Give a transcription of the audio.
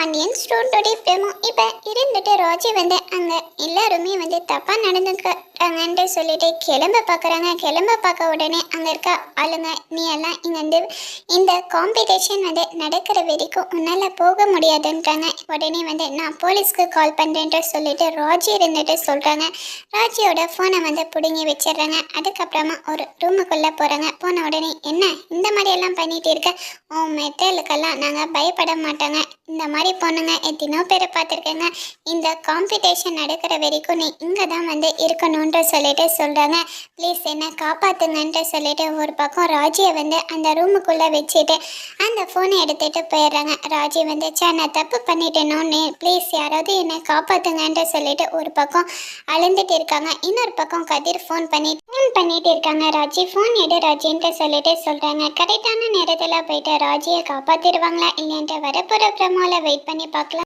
பாண்டியன் ஸ்டோன்டோடைய பிரேமோ இப்போ இருந்துட்டு ராஜி வந்து அங்கே எல்லாருமே வந்து தப்பாக நடந்துக்கிறாங்கன்ட்டு சொல்லிட்டு கிளம்ப பார்க்குறாங்க. கிளம்ப பார்க்க உடனே அங்கே இருக்க ஆளுங்க, நீ எல்லாம் இங்கே வந்து இந்த காம்படிஷன் வந்து நடக்கிற வரைக்கும் உன்னால் போக முடியாதுன்றாங்க. உடனே வந்து நான் போலீஸ்க்கு கால் பண்ணுறேன்ட்டு சொல்லிட்டு ராஜி இருந்துட்டு சொல்கிறாங்க. ராஜியோட ஃபோனை வந்து பிடுங்கி வச்சிடுறாங்க. அதுக்கப்புறமா ஒரு ரூமுக்குள்ளே போகிறாங்க. போன உடனே என்ன இந்த மாதிரியெல்லாம் பண்ணிட்டு இருக்க, உன் மெட்டலுக்கெல்லாம் நாங்கள் பயப்பட மாட்டோங்க. இந்த மாதிரி பொண்ணுங்க எத்தனோ பேரை பார்த்துருக்கேங்க. இந்த காம்படிஷன் நடக்கிற வரைக்கும் நீ இங்கே தான் வந்து இருக்கணுன்ட்டு சொல்லிட்டு சொல்கிறாங்க. ப்ளீஸ் என்னை காப்பாற்றுங்கன்ட்டு சொல்லிட்டு ஒரு பக்கம் ராஜியை வந்து அந்த ரூமுக்குள்ளே வச்சுட்டு அந்த ஃபோனை எடுத்துகிட்டு போயிடுறாங்க. ராஜி வந்து நான் தப்பு பண்ணிட்டேனோன்னு ப்ளீஸ் யாராவது என்னை காப்பாற்றுங்கன்ட்டு சொல்லிட்டு ஒரு பக்கம் அழுந்துட்டு இருக்காங்க. இன்னொரு பக்கம் கதிர் ஃபோன் பண்ணிட்டு இருக்காங்க. ராஜி ஃபோன் எடு ராஜின்ட்டு சொல்லிட்டு சொல்கிறாங்க. கரெக்டான நேரத்தில் போயிட்டு ராஜியை காப்பாற்றிடுவாங்களா இல்லைன்ட்டு வரப்போகிற ப்ரமோவில் வெயிட் பண்ணி பார்க்கலாம்.